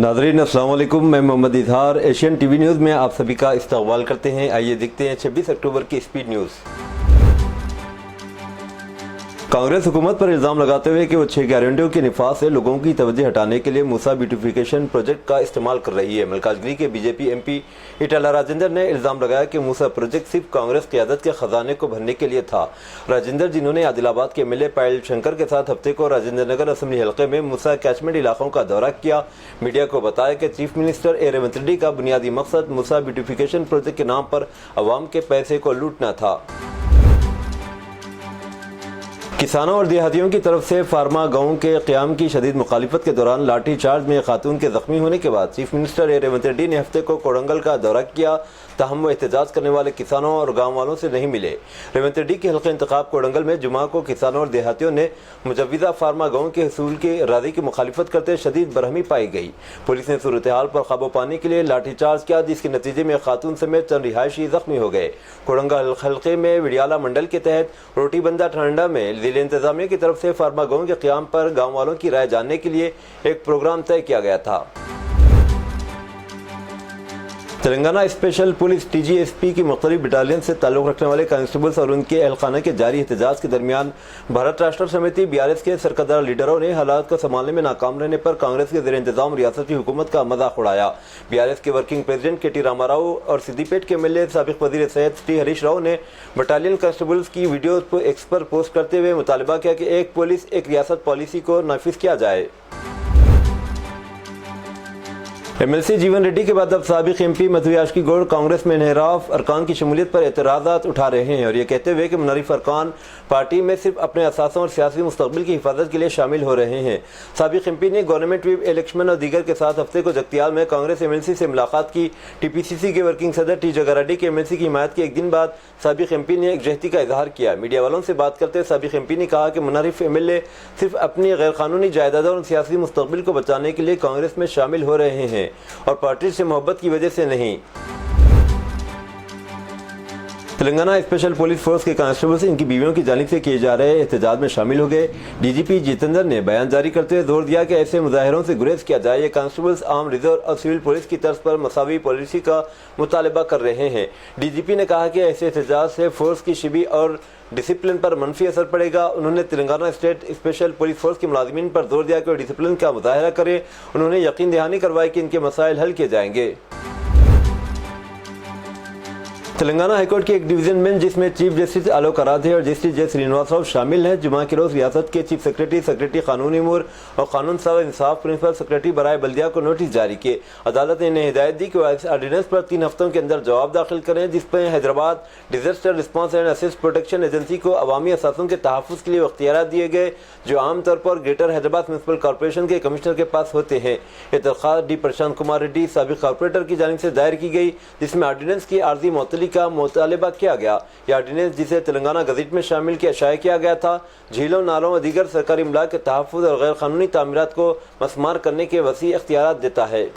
नाज़रीन अस्सलाम वालेकुम, मैं Mohammad Izhar Asian TV news में आप सभी का इस्तकबाल करते हैं। आइए देखते हैं 26 अक्टूबर की स्पीड न्यूज़। कांग्रेस हुकूमत पर इल्ज़ाम लगाते हुए कि वो 6 गारंटियों के निफाज से लोगों की तवज्जो हटाने के लिए मूसा ब्यूटिफिकेशन प्रोजेक्ट का इस्तेमाल कर रही है। मलकाजगिरी के बीजेपी एमपी ईटाला राजेंद्र ने इल्ज़ाम लगाया कि मूसा प्रोजेक्ट सिर्फ कांग्रेस क़यादत के ख़जाने को भरने के लिए था। राजेंद्र, जिन्होंने आदिलाबाद के एमएलए पायल शंकर के साथ हफ्ते को राजेंद्र नगर असम्बली हल्के में मूसा कैचमेंट इलाकों का दौरा किया, मीडिया को बताया कि चीफ मिनिस्टर रेवंत रेड्डी का बुनियादी मकसद मूसा ब्यूटिफिकेशन प्रोजेक्ट के नाम पर अवाम के पैसे को लूटना था। किसानों और देहातियों की तरफ से फार्मा गाँव के क़याम की शदीद मुखालिफत के दौरान लाठी चार्ज में खातून के जख्मी होने के बाद चीफ मिनिस्टर रेवंत रेड्डी ने हफ्ते को कोडंगल का दौरा किया, ताहम वो एहतजाज करने वाले किसानों और गाँव वालों से नहीं मिले। रेवंत रेड्डी के हल्के इंतखाब कोडंगल में जुमा को किसानों और देहातियों ने मुजव्विदा फार्मा गाँव के हसूल के इरादे की मुखालिफत करते शदीद बरहमी पाई गई। पुलिस ने सूरत हाल पर काबू पाने के लिए लाठी चार्ज किया, जिसके नतीजे में खातून समेत चंद रिहायशी जख्मी हो गए। कोडंगल हल्के में विडियाला मंडल के तहत रोटी बंदा ठंडा में जिले इंतजामिया की तरफ से फार्मा गाँव के क़याम पर गाँव वालों की राय जानने के लिए एक प्रोग्राम तय किया गया था। तेलंगाना स्पेशल पुलिस TGSP की मुख्तलिफ बटालियन से ताल्लुक़ रखने वाले कांस्टेबल्स और उनके एहलखाना के जारी एहतजाज के दरमियान भारत राष्ट्र समिति BRS के सरकर्दार लीडरों ने हालात को संभालने में नाकाम रहने पर कांग्रेस के ज़ेर इंतज़ाम रियासती हुकूमत का मजाक उड़ाया। BRS के वर्किंग प्रेसिडेंट KT रामाराव और सिद्दीपेट के MLA साबिक़ वज़ीर सेहत T हरीश राव ने बटालियन कांस्टेबल्स की वीडियो को एक्स पर पोस्ट करते हुए मुतालबा किया कि एक पुलिस एक रियासत पॉलिसी को नाफिज किया जाए। MLC जीवन रेड्डी के बाद अब साबिक MP मधु याशकी गौड़ कांग्रेस में इनहराफ अरकान की शमूलियत पर एतराज़ात उठा रहे हैं और ये कहते हुए कि मुनर्रिफ अरकान पार्टी में सिर्फ अपने असासों और सियासी मुस्तकबिल की हिफाजत के लिए शामिल हो रहे हैं। साबिक MP ने गवर्नमेंट व्हिप लक्ष्मण और दीगर के साथ हफ्ते को जगतियाल में कांग्रेस MLC से मुलाकात की। TPCC के वर्किंग सदर T जगारेड्डी के MLC की हिमायत के एक दिन बाद साबिक MP ने यकजहती का इजहार किया। मीडिया वालों से बात करते साबिक MP ने कहा कि मुनर्रिफ MLA सिर्फ अपनी गैर कानूनी जायदादों और सियासी मुस्तकबिल को बचाने के लिए कांग्रेस में शामिल हो रहे हैं और पार्टी से मोहब्बत की वजह से नहीं। तेलंगाना स्पेशल पुलिस फोर्स के कांस्टेबल्स इनकी बीवियों की जानिब से किए जा रहे एहतजाज में शामिल हो गए। DGP जितेंद्र ने बयान जारी करते हुए जोर दिया कि ऐसे मुजाहिरों से गुरेज किया जाए। ये कांस्टेबल्स आम रिजर्व और सिविल पुलिस की तर्ज पर मसावी पॉलिसी का मुतालबा कर रहे हैं। DGP ने कहा कि ऐसे एहतजाज से फोर्स की शिबी और डिसिप्लिन पर मनफी असर पड़ेगा। उन्होंने Telangana state special police force के मुलाजिमीन पर जोर दिया कि वो डिसिप्लिन का मुजाहरा करें। उन्होंने यकीन दहानी करवाई कि इनके मसाइल हल किए जाएंगे। तेलंगाना हाईकोर्ट की एक डिवीजन बेंच जिसमें चीफ जस्टिस आलोक आराधे और जस्टिस J श्रीनिवास राव शामिल हैं, जुमा के रोज रियासत के चीफ सेक्रेटरी कानूनी अमूर और कानून साहब इंसाफ प्रिंसिपल सेक्रेटरी बराए बल्दिया को नोटिस जारी किए। अदालत ने इन्हें हिदायत दी कि ऑर्डिनेंस पर 3 हफ्तों के अंदर जवाब दाखिल करें, जिस पर Hyderabad disaster response and assist protection agency को अवामी असासों के तहफ़्फ़ुज़ के लिए अख्तियारात दिए गए, जो आमतौर पर ग्रेटर हैदराबाद म्यूनसिपल कॉर्पोरेशन के कमिश्नर के पास होते हैं। ये दरख्वास्त D प्रशांत कुमार रेड्डी साबिक़ कॉर्पोरेटर की जानिब से दायर की गई, जिसमें ऑर्डिनेंस की आर्जी मुअत्तली का मुतालबा किया गया। यह ऑर्डिनेंस, जिसे तेलंगाना गज़ेट में शामिल किया शाया किया गया था, झीलों, नालों और दीगर सरकारी इमलाक के तहफ़्फ़ुज़ और गैर कानूनी तामीरात को मस्मार करने के वसी अख्तियारात देता है।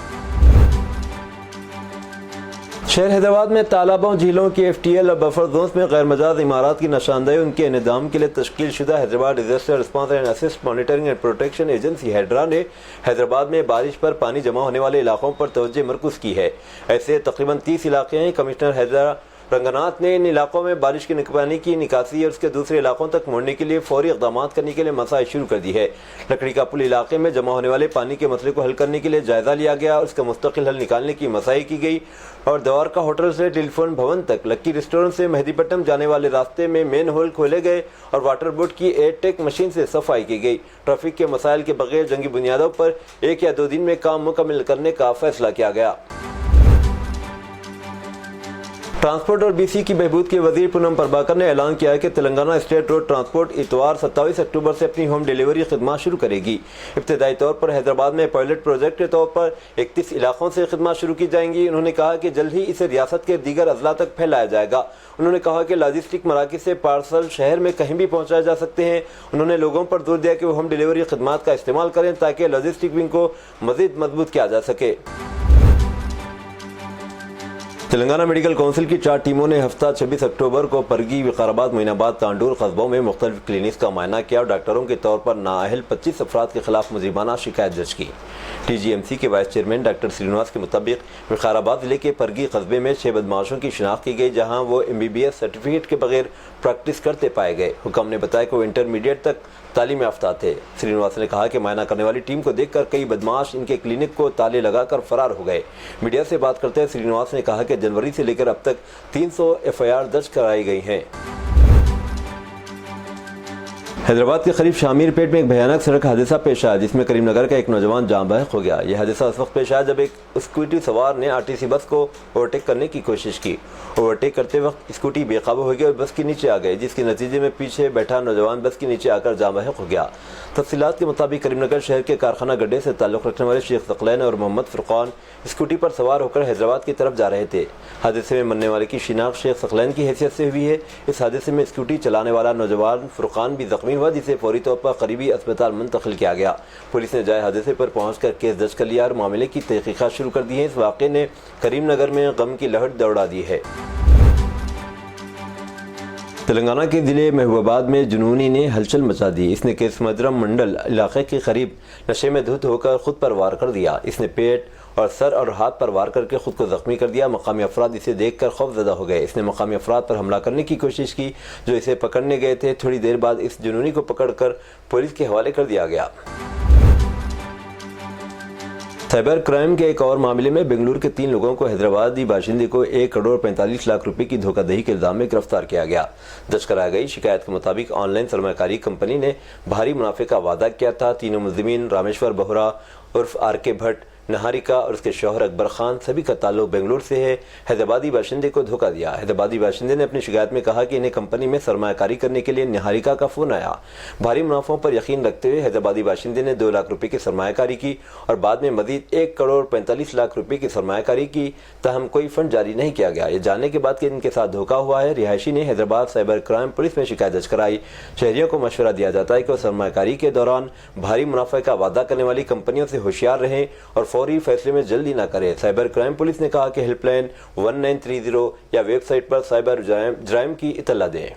शहर हैदराबाद में तालाबों, झीलों की FTL और बफर जोन्स में गैर मजाज इमारत की निशानदेही उनके निज़ाम के लिए तश्कील शुदा Hyderabad disaster response and assist monitoring and protection agency Hydra ने हैदराबाद में बारिश पर पानी जमा होने वाले इलाकों पर तवज्जो मरकूज़ की है। ऐसे तकरीबन 30 इलाके हैं। कमिश्नर हैदरा रंगनाथ ने इन इलाकों में बारिश के पानी की निकासी और उसके दूसरे इलाकों तक मोड़ने के लिए फौरी इक़दाम करने के लिए मसाई शुरू कर दी है। लकड़ी का पुल इलाके में जमा होने वाले पानी के मसले को हल करने के लिए जायजा लिया गया और उसका मुस्तकिल हल निकालने की मसाई की गई और द्वारका होटल से टेलीफोन भवन तक, लक्की रेस्टोरेंट से मेहदीपट्टनम जाने वाले रास्ते में मेन होल खोले गए और वाटर बोर्ड की एयरटेक मशीन से सफाई की गई। ट्रैफिक के मसाइल के बगैर जंगी बुनियादों पर 1 या 2 दिन में काम मुकम्मल करने का फैसला किया गया। ट्रांसपोर्ट और BC की बहबूद के वजीर पूनम प्रभाकर ने ऐलान किया है कि तेलंगाना स्टेट रोड ट्रांसपोर्ट इतवार 27 अक्टूबर से अपनी होम डिलीवरी खिदमत शुरू करेगी। इब्तदाई तौर पर हैदराबाद में पायलट प्रोजेक्ट के तौर पर 31 इलाकों से खिदमत शुरू की जाएंगी। उन्होंने कहा कि जल्द ही इसे रियासत के दीगर अजला तक फैलाया जाएगा। उन्होंने कहा कि लॉजिस्टिक मराकज़ से पार्सल शहर में कहीं भी पहुँचाए जा सकते हैं। उन्होंने लोगों पर जोर दिया कि वो होम डिलीवरी खिदमत का इस्तेमाल करें ताकि लॉजिस्टिक विंग को मज़ीद मजबूत किया जा सके। تلنگانہ میڈیکل کونسل کی 4 ٹیموں نے ہفتہ 26 اکتوبر کو پرگی، وقار معین آباد، تانڈور قصبوں میں مختلف کلینکس کا معائنہ کیا اور ڈاکٹروں کے طور پر نااہل 25 افراد کے خلاف مجرمانہ شکایت درج کی۔ ٹی جی ایم سی کے وائس چیئرمین ڈاکٹر سرینواس کے مطابق وقار آباد ضلع کے پرگی قصبے میں 6 بدماشوں کی شناخت کی گئی، جہاں وہ MBBS سرٹیفکیٹ کے بغیر پریکٹس کرتے پائے گئے۔ حکام نے بتایا کہ وہ انٹرمیڈیٹ تک تعلیم یافتہ تھے۔ سرینواس نے کہا کہ معائنہ کرنے والی ٹیم کو دیکھ کر کئی بدماش ان کے کلینک کو تالے لگا کر فرار ہو گئے۔ میڈیا سے بات کرتے ہوئے سرینواس نے کہا کہ جنوری سے لے کر اب تک 300 FIR درج کرائی گئی ہیں۔ حیدرآباد کے قریب شامیر پیٹ میں ایک بھیانک سڑک حادثہ پیش آیا، جس میں کریم نگر کا ایک نوجوان جاں بحق ہو گیا۔ یہ حادثہ اس وقت پیش آیا جب ایک اسکوٹی سوار نے RTC بس کو اوورٹیک کرنے کی کوشش کی۔ اوورٹیک کرتے وقت اسکوٹی بے قابو ہو گئی اور بس کے نیچے آ گئی، جس کے نتیجے میں پیچھے بیٹھا نوجوان بس کے نیچے آ کر جاں بحق ہو گیا۔ تفصیلات کے مطابق کریم نگر شہر کے کارخانہ گڈھے سے تعلق رکھنے والے شیخ ثقلین اور محمد فرقان اسکوٹی پر سوار ہو کر حیدرآباد کی طرف جا رہے تھے۔ حادثے میں مرنے والے کی شناخت شیخ ثقلین کی حیثیت سے ہوئی ہے۔ اس حادثے میں اسکوٹی چلانے والا نوجوان فرقان بھی زخمی ہوا، جسے فوری طور پر قریبی اسپتال منتقل کیا گیا۔ پولیس نے جائے حادثے پر پہنچ کر کیس درج کر لیا اور معاملے کی تحقیقات شروع کر دی ہیں۔ اس واقعے نے کریم نگر میں غم کی لہر دوڑا دی ہے۔ تلنگانہ کے ضلع محبوب آباد میں جنونی نے ہلچل مچا دی۔ اس نے کیسمدرم منڈل علاقے کے قریب نشے میں دھت ہو کر خود پر وار کر دیا۔ اس نے پیٹ اور سر اور ہاتھ پر وار کر کے خود کو زخمی کر دیا۔ مقامی افراد اسے دیکھ کر خوف زدہ ہو گئے۔ اس نے مقامی افراد پر حملہ کرنے کی کوشش کی جو اسے پکڑنے گئے تھے۔ تھوڑی دیر بعد اس جنونی کو پکڑ کر پولیس کے حوالے کر دیا گیا۔ سائبر کرائم کے ایک اور معاملے میں بنگلور کے 3 لوگوں کو حیدرآبادی باشندے کو 1 کروڑ 45 لاکھ روپے کی دھوکہ دہی کے الزام میں گرفتار کیا گیا۔ درج کرائی گئی شکایت کے مطابق آن لائن سرمایہ کاری کمپنی نے بھاری منافع کا وعدہ کیا تھا۔ تینوں ملزمین رامیشور بہرا عرف RK بھٹ، نہاریکا اور اس کے شوہر اکبر خان، سبھی کا تعلق بنگلور سے ہے۔ حیدرآبادی باشندے کو دھوکہ دیا۔ حیدرآبادی باشندے نے اپنی شکایت میں کہا کہ انہیں کمپنی میں سرمایہ کاری کرنے کے لیے نہاریکا کا فون آیا۔ بھاری منافعوں پر یقین رکھتے ہوئے حیدرآبادی باشندے نے 2 لاکھ روپے کی سرمایہ کاری کی اور بعد میں مزید 1 کروڑ 45 لاکھ روپے کی سرمایہ کاری کی، تاہم کوئی فنڈ جاری نہیں کیا گیا۔ یہ جاننے کے بعد کہ ان کے ساتھ دھوکہ ہوا ہے، رہائشی نے حیدرآباد سائبر کرائم پولیس میں شکایت درج کرائی۔ شہریوں کو مشورہ دیا جاتا ہے کہ وہ سرمایہ کاری کے دوران بھاری منافع کا وعدہ کرنے والی کمپنیوں سے ہوشیار رہیں اور فوری فیصلے میں جلدی نہ کرے۔ سائبر کرائم پولیس نے کہا کہ ہیلپ لائن 1930 یا ویب سائٹ پر سائبر جرائم کی اطلاع دیں۔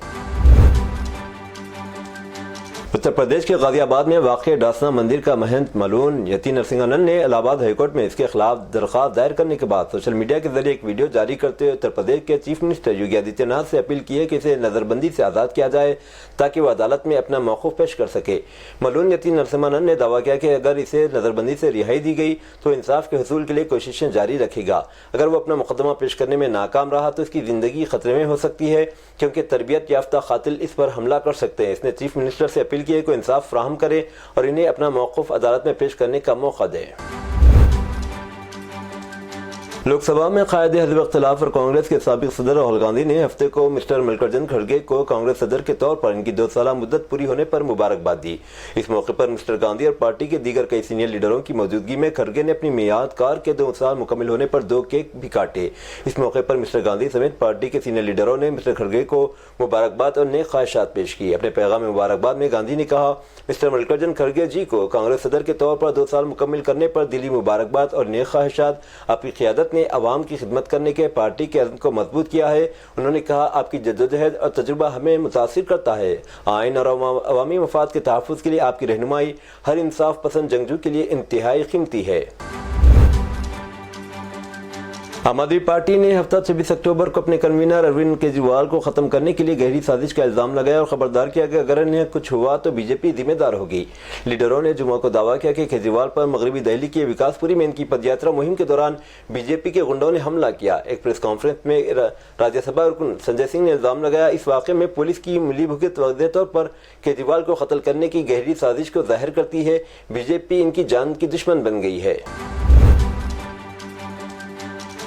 اتر پردیش کے غازی آباد میں واقع ڈاسنا مندر کا مہنت ملون یتی نرسنگانند نے الہ آباد ہائی کورٹ میں اس کے خلاف درخواست دائر کرنے کے بعد سوشل میڈیا کے ذریعے ایک ویڈیو جاری کرتے ہوئے اتر پردیش کے چیف منسٹر یوگی آدتیہ ناتھ سے اپیل کی ہے کہ اسے نظر بندی سے آزاد کیا جائے تاکہ وہ عدالت میں اپنا موقف پیش کر سکے۔ ملون یتی نرسنگانند نے دعویٰ کیا کہ اگر اسے نظر بندی سے رہائی دی گئی تو انصاف کے حصول کے لیے کوششیں جاری رکھے گا۔ اگر وہ اپنا مقدمہ پیش کرنے میں ناکام رہا تو اس کی زندگی خطرے میں ہو سکتی ہے، کیونکہ تربیت یافتہ قاتل اس پر حملہ کر سکتے ہیں۔ اس نے چیف منسٹر سے اپیل کی ہے کہ انصاف فراہم کرے اور انہیں اپنا موقف عدالت میں پیش کرنے کا موقع دے۔ لوک سبھا میں قائد حزب اختلاف اور کانگریس کے سابق صدر راہل گاندھی نے ہفتے کو مسٹر ملکارجن کھڑگے کو کانگریس صدر کے طور پر ان کی 2 سالہ مدت پوری ہونے پر مبارکباد دی۔ اس موقع پر مسٹر گاندھی اور پارٹی کے دیگر کئی سینئر لیڈروں کی موجودگی میں کھڑگے نے اپنی میعاد کار کے 2 سال مکمل ہونے پر 2 کیک بھی کاٹے۔ اس موقع پر مسٹر گاندھی سمیت پارٹی کے سینئر لیڈروں نے مسٹر کھڑگے کو مبارکباد اور نیک خواہشات پیش کی۔ اپنے پیغام میں مبارکباد میں گاندھی نے کہا، مسٹر ملکارجن کھڑگے جی کو کانگریس صدر کے طور پر 2 سال مکمل کرنے پر دلی مبارکباد اور نیک خواہشات۔ آپ کی قیادت نے عوام کی خدمت کرنے کے پارٹی کے عزم کو مضبوط کیا ہے۔ انہوں نے کہا، آپ کی جدوجہد اور تجربہ ہمیں متاثر کرتا ہے۔ آئین اور عوامی مفاد کے تحفظ کے لیے آپ کی رہنمائی ہر انصاف پسند جنگجو کے لیے انتہائی قیمتی ہے۔ عام آدمی پارٹی نے ہفتہ 26 اکتوبر کو اپنے کنوینر اروند کیجریوال کو ختم کرنے کے لیے گہری سازش کا الزام لگایا اور خبردار کیا کہ اگر انہیں کچھ ہوا تو BJP ذمہ دار ہوگی۔ لیڈروں نے جمعہ کو دعویٰ کیا کہ کیجریوال پر مغربی دہلی کے وکاس پوری میں ان کی پدیاترا مہم کے دوران BJP کے گنڈوں نے حملہ کیا۔ ایک پریس کانفرنس میں راجیہ سبھا رکن سنجے سنگھ نے الزام لگایا، اس واقعے میں پولیس کی ملی بھگت واضح طور پر کیجریوال کو قتل کرنے کی گہری سازش کو ظاہر کرتی ہے۔ BJP ان کی جان کی دشمن بن گئی ہے۔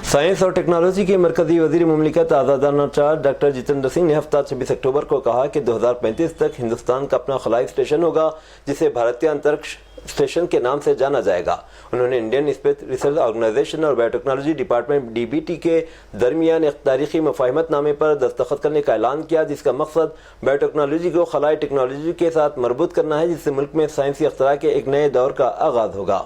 سائنس اور ٹیکنالوجی کے مرکزی وزیر مملکت آزادانہ چارج ڈاکٹر جتیندر سنگھ نے ہفتہ 26 اکتوبر کو کہا کہ 2035 تک ہندوستان کا اپنا خلائی اسٹیشن ہوگا جسے بھارتیہ انترکش اسٹیشن کے نام سے جانا جائے گا۔ انہوں نے انڈین اسپیس ریسرچ آرگنائزیشن اور بایو ٹیکنالوجی ڈپارٹمنٹ DBT کے درمیان ایک تاریخی مفاہمت نامے پر دستخط کرنے کا اعلان کیا، جس کا مقصد بایو ٹیکنالوجی کو خلائی ٹیکنالوجی کے ساتھ مربوط کرنا ہے، جس سے ملک میں سائنسی اختراع کے ایک نئے دور کا آغاز ہوگا۔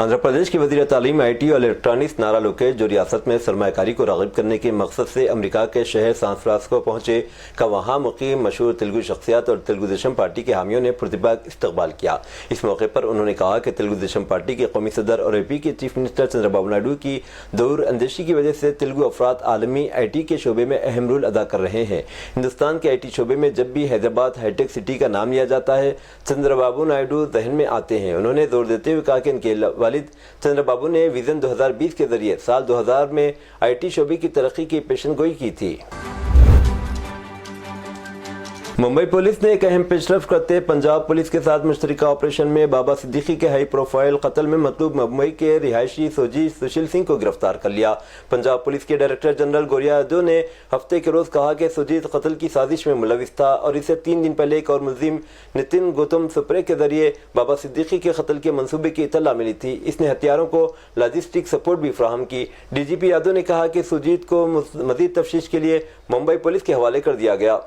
आंध्र प्रदेश की वज़ीर तालीम IT और इलेक्ट्रॉनिक्स नारा लोकेश, जो रियासत में सरमाकारी को राग़िब करने के मकसद से अमेरिका के शहर सैन फ्रांसिस्को पहुंचे, का वहां मुक़ीम मशहूर तेलुगु शख्सियत और तेलुगु देशम पार्टी के हामियों ने पुरतबाक इस्तकबाल किया। इस मौके पर उन्होंने कहा कि तेलुगु देशम पार्टी के कौमी सदर और AP के चीफ मिनिस्टर चंद्रबाबू नायडू की दूर अंदेशी की वजह से तेलुगु अफराद आलमी IT के शोबे में अहम रोल अदा कर रहे हैं। हिंदुस्तान के IT शोबे में जब भी हैदराबाद हाईटेक सिटी का नाम लिया जाता है, चंद्रबाबू नायडू जहन में आते हैं। उन्होंने जोर देते हुए कहा कि इनके वालिद चंद्रबाबू ने विजन 2020 के जरिए साल 2000 में IT शोबे की तरक्की की पेशनगोई की थी। मुंबई पुलिस ने एक अहम पेशरफ करते पंजाब पुलिस के साथ मुश्तरका ऑपरेशन में बाबा सिद्दीकी के हाई प्रोफाइल कत्ल में मतलूब मुंबई के रिहायशी सुजीत सुशील सिंह को गिरफ्तार कर लिया। पंजाब पुलिस के डायरेक्टर जनरल गोरिया अदो ने हफ्ते के रोज कहा कि सुजीत कत्ल की साजिश में मुलविस था और इसे 3 दिन पहले एक और मुलजिम नितिन गौतम सुप्रे के जरिए बाबा सिद्दीकी के कत्ल के मंसूबे की इत्तला मिली थी। इसने हथियारों को लॉजिस्टिक सपोर्ट भी फराहम की। DGP यादव ने कहा कि सुजीत को मजीद तफ्तीश के लिए मुंबई पुलिस के हवाले कर दिया गया।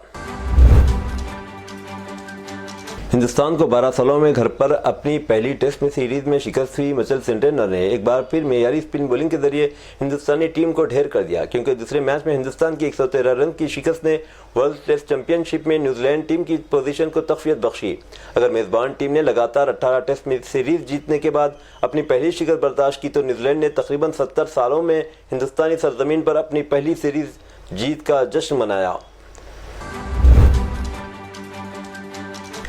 हिंदुस्तान को 12 सालों में घर पर अपनी पहली टेस्ट में सीरीज में शिकस्त हुई मिचेल सेंटनर ने एक बार फिर मेयारी स्पिन बॉलिंग के जरिए हिंदुस्तानी टीम को ढेर कर दिया, क्योंकि दूसरे मैच में हिंदुस्तान की 113 रन की शिकस्त ने वर्ल्ड टेस्ट चैंपियनशिप में न्यूजीलैंड टीम की पोजीशन को तक़वियत बख्शी। अगर मेज़बान टीम ने लगातार 18 टेस्ट में सीरीज जीतने के बाद अपनी पहली शिकस्त बर्दाश्त की, तो न्यूजीलैंड ने तकरीबन 70 सालों में हिंदुस्तानी सरजमीन पर अपनी पहली सीरीज जीत का जश्न मनाया।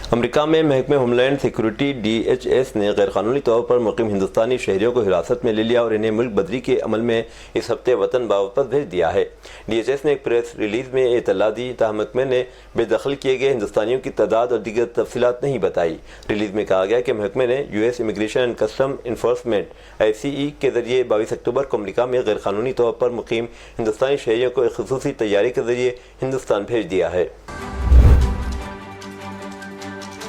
अमेरिका में महकमे होमलैंड सिक्योरिटी DHS ने गैरकानूनी तौर पर मुकीम हिंदुस्तानी शहरियों को हिरासत में ले लिया और इन्हें मुल्क बदरी के अमल में इस हफ्ते वतन वापस भेज दिया है। DHS ने एक प्रेस रिलीज में इत्तला दी, ताहम महकमे ने बेदखल किए गए हिंदुस्तानियों की तादाद और दीगर तफसीलात नहीं बताई। रिलीज में कहा गया कि महकमे ने US immigration and custom enforcement ICE के जरिए 22 अक्टूबर को अमेरिका में गैरकानूनी तौर पर मुकीम हिंदुस्तानी शहरियों को एक खुसूसी तैयारी के जरिए हिंदुस्तान भेज दिया है।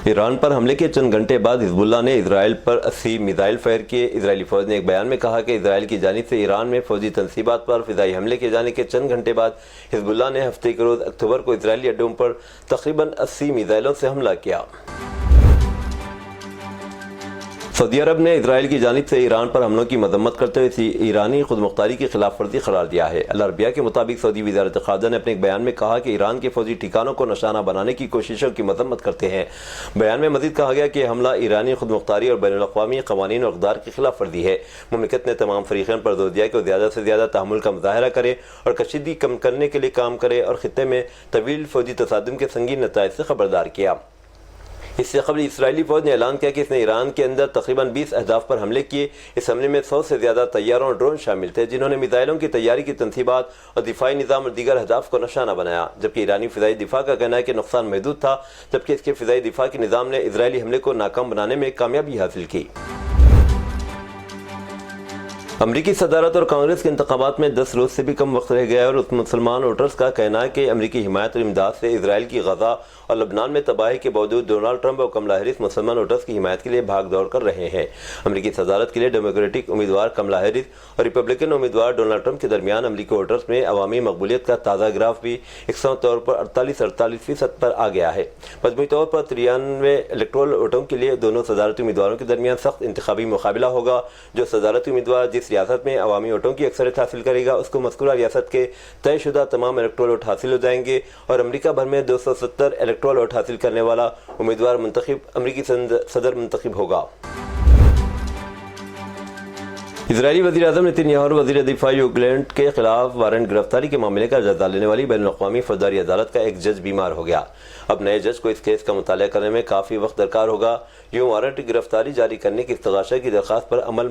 ईरान पर हमले के चंद घंटे बाद हिजबुल्लाह ने इजराइल पर 80 मिसाइल फायर किए। इजरायली फौज ने एक बयान में कहा कि इजराइल की जानिब से ईरान में फौजी तनसीबात पर फिजाई हमले किए जाने के चंद घंटे बाद हिजबुल्लाह ने हफ्ते के रोज अक्टूबर को इजरायली अड्डों पर तकरीबन 80 मिसाइलों से हमला किया। सऊदी अरब ने इजराइल की जानिब से ईरान पर हमलों की मजम्मत करते हुए ईरानी खुदमुख्तारी की खिलाफ वर्जी करार दिया है। अल अरबिया के मुताबिक सऊदी वज़ारत ख़ारजा ने अपने एक बयान में कहा कि ईरान के फौजी ठिकानों को निशाना बनाने की कोशिशों की मजम्मत करते हैं। बयान में मजीद कहा गया कि हमला ईरानी खुदमुख्तारी और बैनुल-अक़वामी क़वानीन और इक़दार की खिलाफ वर्जी है। मुमलिकत ने तमाम फ़रीक़ैन पर जोर दिया कि वो ज़्यादा से ज़्यादा तहम्मुल का मुज़ाहरा करे और कशीदगी कम करने के लिए काम करे और ख़ित्ते में तवील फौजी तसादुम के संगीन नताइज से खबरदार किया। इससे कबल इसराइली फौज ने ऐलान किया कि इसने ईरान के अंदर तकरीबन 20 अहदाफ पर हमले किए। इस हमले में 100 से ज़्यादा तैयारों और ड्रोन शामिल थे, जिन्होंने मिसाइलों की तैयारी की तनसीबात और दिफाई निज़ाम और दीगर अहदाफ को निशाना बनाया। जबकि ईरानी फ़िज़ाई दिफा का कहना है कि नुकसान महदूद था, जबकि इसके फ़िज़ाई दिफा के निज़ाम ने इजरायली हमले को नाकाम बनाने में कामयाबी हासिल की। अमरीकी सदारत और कांग्रेस के इंतखाबात में 10 रोज से भी कम वक्त रह गया और उस मुसलमान वोटर्स का कहना है कि अमरीकी हिमायत और इमदाद से इजराइल की गजा और लबनान में तबाही के बावजूद डोनाल्ड ट्रंप और कमला हैरिस मुसलमान वोटर्स की हिमायत के लिए भाग दौड़ कर रहे हैं। अमरीकी सदारत के लिए डेमोक्रेटिक उम्मीदवार कमला हैरिस और रिपब्लिकन उम्मीदवार डोनाल्ड ट्रंप के दरमियान अमरीकी वोटर्स में अवामी मकबूलियत का ताज़ा ग्राफ भी यकसा तौर पर 48-48% पर आ गया है। मजमूई तौर पर 93 इलेक्टोरल वोटों के लिए दोनों सदारती उम्मीदवारों के दरमियान सख्त इंतखाबी मुकाबला होगा। जो सदारती उम्मीदवार जिस रियासत में अवामी वोटों की अक्सरियत हासिल करेगा, उसको मज़कूरा रियासत के तयशुदा तमाम इलेक्टोरल वोट हासिल हो जाएंगे और अमरीका भर में 270 इलेक्टोरल वोट हासिल करने वाला उम्मीदवार मुंतखब अमरीकी सदर मुंतखब होगा। इजरायली वज़ीर-ए-आज़म नेतन्याहू और वज़ीर दिफा यूगलैंड के खिलाफ वारंट गिरफ्तारी के मामले का जायजा लेने वाली बैनुल-अक़वामी फौजदारी अदालत का एक जज बीमार हो गया। अब नए जज को इस केस का मुताला करने में काफ़ी वक्त दरकार होगा। यूँ वारंट गिरफ्तारी जारी करने की इस्तग़ासा की दरख्वास्त पर अमल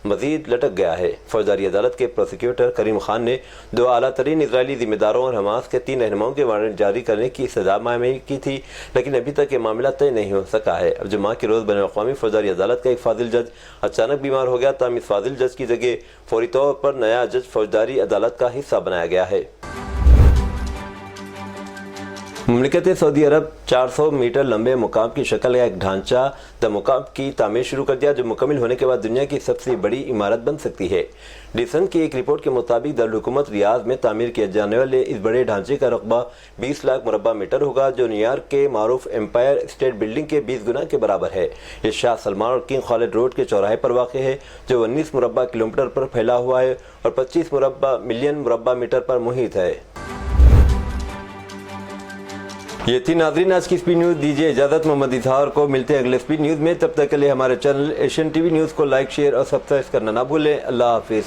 मज़ीद लटक गया है। फौजदारी अदालत के प्रोसिक्यूटर करीम खान ने 2 आला तरीन इजरायली ज़िम्मेदारों और हमास के 3 रहनुमाओं के वारंट जारी करने की सजा मामले की थी, लेकिन अभी तक ये मामला तय नहीं हो सका है। अब जुमा के रोज़ बैनुल-अक़वामी फौजदारी अदालत का एक फाजिल जज अचानक बीमार हो गया, ताहम इस फाजिल जज की जगह फौरी तौर पर नया जज फौजदारी अदालत का हिस्सा बनाया गया है। مملکت سعودی عرب 400 میٹر لمبے مقام کی شکل کا ایک ڈھانچہ دا مقام کی تعمیر شروع کر دیا، جو مکمل ہونے کے بعد دنیا کی سب سے بڑی عمارت بن سکتی ہے۔ ڈیسن کی ایک رپورٹ کے مطابق دارالحکومت ریاض میں تعمیر کیے جانے والے اس بڑے ڈھانچے کا رقبہ 20 لاکھ مربع میٹر ہوگا، جو نیو یارک کے معروف امپائر اسٹیٹ بلڈنگ کے 20 گنا کے برابر ہے۔ یہ شاہ سلمان اور کنگ خالد روڈ کے چوراہے پر واقع ہے، جو 19 مربع کلومیٹر پر پھیلا ہوا ہے اور 25 ملین مربع میٹر پر محیط ہے۔ یہ تھی ناظرین آج کی اسپیڈ نیوز، دیجیے اجازت، محمد اظہار کو ملتے ہیں اگلے اسپیڈ نیوز میں۔ تب تک کے لیے ہمارے channel Asian T V news کو لائک، شیئر اور سبسکرائب کرنا نہ بھولیں۔ اللہ حافظ۔